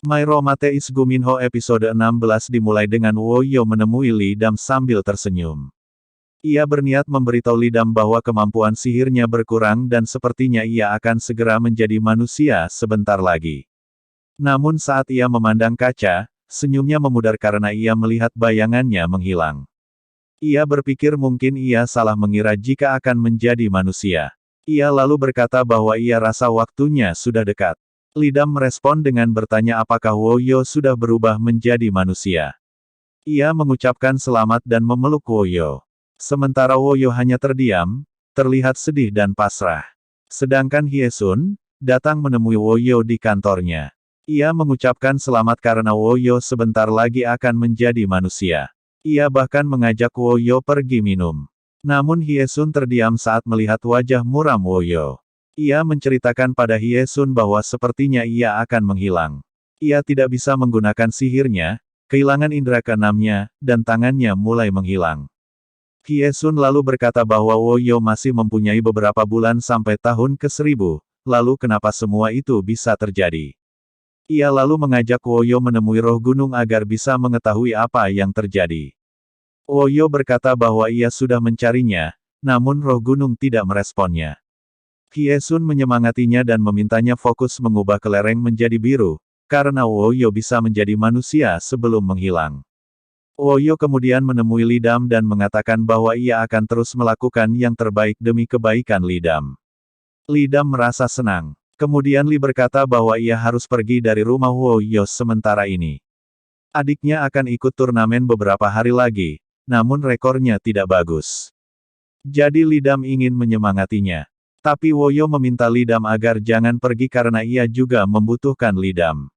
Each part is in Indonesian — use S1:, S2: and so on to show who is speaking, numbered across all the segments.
S1: My Romance is Guminho episode 16 dimulai dengan Woyo menemui Li Dam sambil tersenyum. Ia berniat memberitahu Li Dam bahwa kemampuan sihirnya berkurang dan sepertinya ia akan segera menjadi manusia sebentar lagi. Namun saat ia memandang kaca, senyumnya memudar karena ia melihat bayangannya menghilang. Ia berpikir mungkin ia salah mengira jika akan menjadi manusia. Ia lalu berkata bahwa ia rasa waktunya sudah dekat. Li Dam merespon dengan bertanya apakah Woyo sudah berubah menjadi manusia. Ia mengucapkan selamat dan memeluk Woyo. Sementara Woyo hanya terdiam, terlihat sedih dan pasrah. Sedangkan Hyesun datang menemui Woyo di kantornya. Ia mengucapkan selamat karena Woyo sebentar lagi akan menjadi manusia. Ia bahkan mengajak Woyo pergi minum. Namun Hyesun terdiam saat melihat wajah muram Woyo. Ia menceritakan pada Hyesun bahwa sepertinya ia akan menghilang. Ia tidak bisa menggunakan sihirnya, kehilangan indera keenamnya, dan tangannya mulai menghilang. Hyesun lalu berkata bahwa Woyo masih mempunyai beberapa bulan sampai tahun ke-1000, lalu kenapa semua itu bisa terjadi. Ia lalu mengajak Woyo menemui roh gunung agar bisa mengetahui apa yang terjadi. Woyo berkata bahwa ia sudah mencarinya, namun roh gunung tidak meresponnya. Hyesun menyemangatinya dan memintanya fokus mengubah kelereng menjadi biru, karena Woyo bisa menjadi manusia sebelum menghilang. Woyo kemudian menemui Li Dam dan mengatakan bahwa ia akan terus melakukan yang terbaik demi kebaikan Li Dam. Li Dam merasa senang. Kemudian Li berkata bahwa ia harus pergi dari rumah Woyo sementara ini. Adiknya akan ikut turnamen beberapa hari lagi, namun rekornya tidak bagus. Jadi Li Dam ingin menyemangatinya. Tapi Woyo meminta Li Dam agar jangan pergi karena ia juga membutuhkan Li Dam.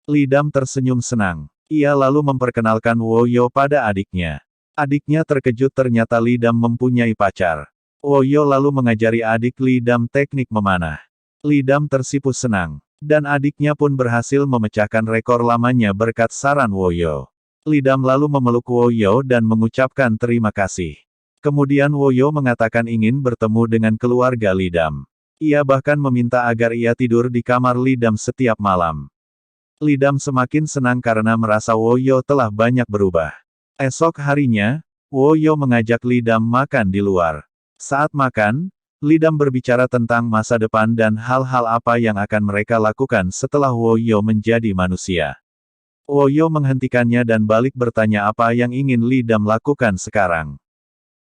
S1: Li Dam tersenyum senang. Ia lalu memperkenalkan Woyo pada adiknya. Adiknya terkejut ternyata Li Dam mempunyai pacar. Woyo lalu mengajari adik Li Dam teknik memanah. Li Dam tersipu senang. Dan adiknya pun berhasil memecahkan rekor lamanya berkat saran Woyo. Li Dam lalu memeluk Woyo dan mengucapkan terima kasih. Kemudian Woyo mengatakan ingin bertemu dengan keluarga Li Dam. Ia bahkan meminta agar ia tidur di kamar Li Dam setiap malam. Li Dam semakin senang karena merasa Woyo telah banyak berubah. Esok harinya, Woyo mengajak Li Dam makan di luar. Saat makan, Li Dam berbicara tentang masa depan dan hal-hal apa yang akan mereka lakukan setelah Woyo menjadi manusia. Woyo menghentikannya dan balik bertanya apa yang ingin Li Dam lakukan sekarang.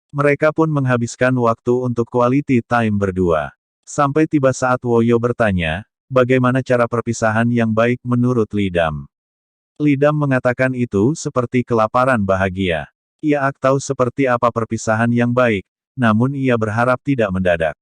S1: Mereka pun menghabiskan waktu untuk quality time berdua. Sampai tiba saat Woyo bertanya, bagaimana cara perpisahan yang baik menurut Li Dam. Li Dam mengatakan itu seperti kelaparan bahagia. Ia tahu seperti apa perpisahan yang baik, namun ia berharap tidak mendadak.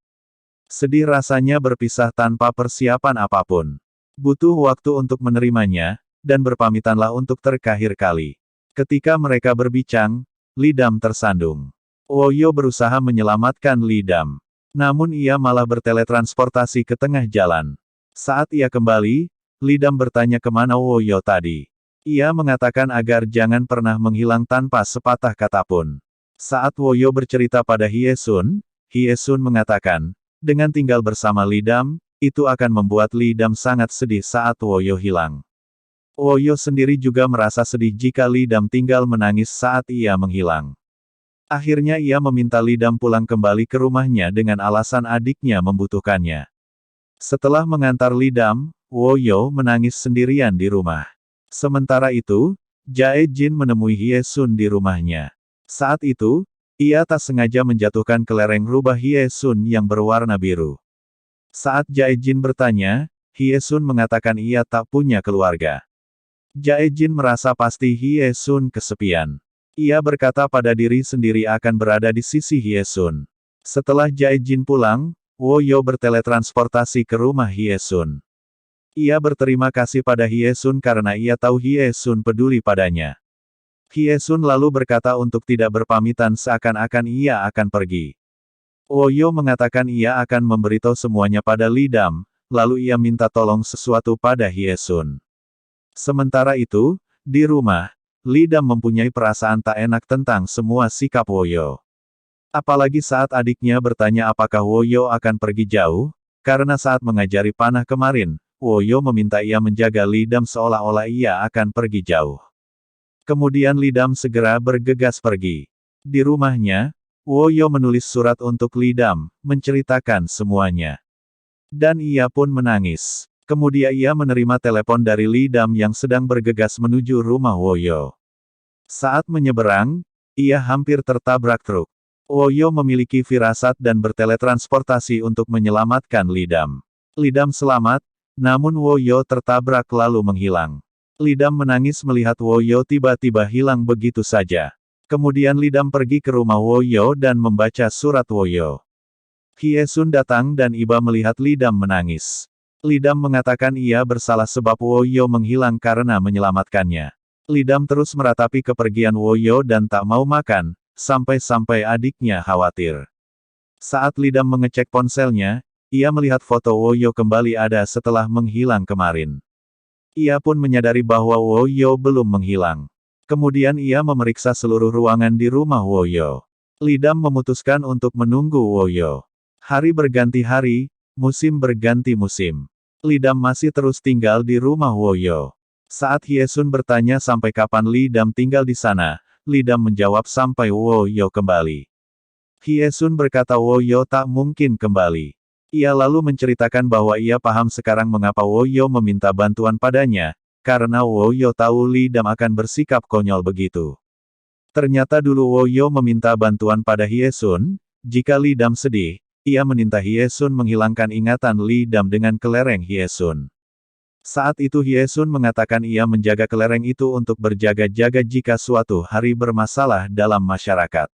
S1: Sedih rasanya berpisah tanpa persiapan apapun. Butuh waktu untuk menerimanya, dan berpamitanlah untuk terakhir kali. Ketika mereka berbincang, Li Dam tersandung. Woyo berusaha menyelamatkan Li Dam. Namun ia malah berteletransportasi ke tengah jalan. Saat ia kembali, Li Dam bertanya kemana Woyo tadi. Ia mengatakan agar jangan pernah menghilang tanpa sepatah kata pun. Saat Woyo bercerita pada Hyesun, Hyesun mengatakan, dengan tinggal bersama Li Dam, itu akan membuat Li Dam sangat sedih saat Woyo hilang. Woyo sendiri juga merasa sedih jika Li Dam tinggal menangis saat ia menghilang. Akhirnya ia meminta Li Dam pulang kembali ke rumahnya dengan alasan adiknya membutuhkannya. Setelah mengantar Li Dam, Woyo menangis sendirian di rumah. Sementara itu, Jae Jin menemui Hyesun di rumahnya. Saat itu, ia tak sengaja menjatuhkan kelereng rubah Hyesun yang berwarna biru. Saat Jae Jin bertanya, Hyesun mengatakan ia tak punya keluarga. Jae Jin merasa pasti Hyesun kesepian. Ia berkata pada diri sendiri akan berada di sisi Hyesun. Setelah Jae Jin pulang, Woyo berteletransportasi ke rumah Hyesun. Ia berterima kasih pada Hyesun karena ia tahu Hyesun peduli padanya. Hyesun lalu berkata untuk tidak berpamitan seakan-akan ia akan pergi. Woyo mengatakan ia akan memberitahu semuanya pada Li Dam, lalu ia minta tolong sesuatu pada Hyesun. Sementara itu, di rumah, Li Dam mempunyai perasaan tak enak tentang semua sikap Woyo. Apalagi saat adiknya bertanya apakah Woyo akan pergi jauh, karena saat mengajari panah kemarin, Woyo meminta ia menjaga Lidam seolah-olah ia akan pergi jauh. Kemudian Lidam segera bergegas pergi. Di rumahnya, Woyo menulis surat untuk Lidam, menceritakan semuanya. Dan ia pun menangis. Kemudian ia menerima telepon dari Lidam yang sedang bergegas menuju rumah Woyo. Saat menyeberang, ia hampir tertabrak truk. Woyo memiliki firasat dan berteletransportasi untuk menyelamatkan Lidam. Lidam selamat, namun Woyo tertabrak lalu menghilang. Lidam menangis melihat Woyo tiba-tiba hilang begitu saja. Kemudian Lidam pergi ke rumah Woyo dan membaca surat Woyo. Hyesun datang dan iba melihat Lidam menangis. Lidam mengatakan ia bersalah sebab Woyo menghilang karena menyelamatkannya. Lidam terus meratapi kepergian Woyo dan tak mau makan, sampai-sampai adiknya khawatir. Saat Lidam mengecek ponselnya, ia melihat foto Woyo kembali ada setelah menghilang kemarin. Ia pun menyadari bahwa Woyo belum menghilang. Kemudian ia memeriksa seluruh ruangan di rumah Woyo. Lidam memutuskan untuk menunggu Woyo. Hari berganti hari, musim berganti musim. Lidam masih terus tinggal di rumah Woyo. Saat Hyesun bertanya sampai kapan Lidam tinggal di sana, Lidam menjawab sampai Woyo kembali. Hyesun berkata Woyo tak mungkin kembali. Ia lalu menceritakan bahwa ia paham sekarang mengapa Woyo meminta bantuan padanya, karena Woyo tahu Lidam akan bersikap konyol begitu. Ternyata dulu Woyo meminta bantuan pada Hyesun, jika Lidam sedih, ia meminta Hyesun menghilangkan ingatan Lidam dengan kelereng Hyesun. Saat itu Hyesun mengatakan ia menjaga kelereng itu untuk berjaga-jaga jika suatu hari bermasalah dalam masyarakat.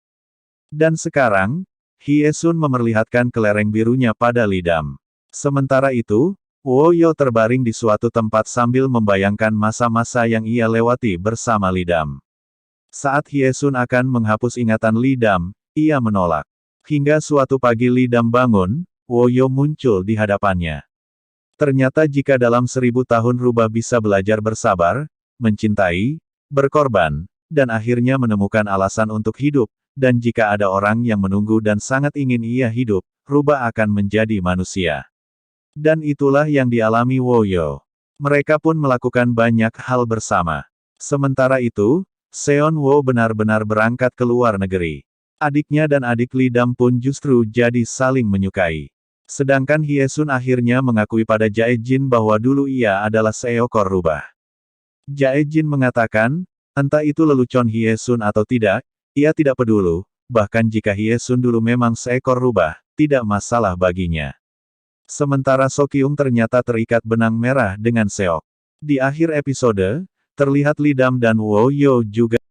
S1: Dan sekarang, Hyesun memerlihatkan kelereng birunya pada Lidam. Sementara itu, Woyo terbaring di suatu tempat sambil membayangkan masa-masa yang ia lewati bersama Lidam. Saat Hyesun akan menghapus ingatan Lidam, ia menolak. Hingga suatu pagi Lidam bangun, Woyo muncul di hadapannya. Ternyata jika dalam 1000 tahun rubah bisa belajar bersabar, mencintai, berkorban, dan akhirnya menemukan alasan untuk hidup, dan jika ada orang yang menunggu dan sangat ingin ia hidup, rubah akan menjadi manusia. Dan itulah yang dialami Woyo. Mereka pun melakukan banyak hal bersama. Sementara itu, Seon Wo benar-benar berangkat ke luar negeri. Adiknya dan adik Lidam pun justru jadi saling menyukai. Sedangkan Hyesun akhirnya mengakui pada Jae-jin bahwa dulu ia adalah seekor rubah. Jae-jin mengatakan, entah itu lelucon Hyesun atau tidak, ia tidak peduli, bahkan jika Hyesun dulu memang seekor rubah, tidak masalah baginya. Sementara Sokyung ternyata terikat benang merah dengan Seok. Di akhir episode, terlihat Lidam dan Woyo juga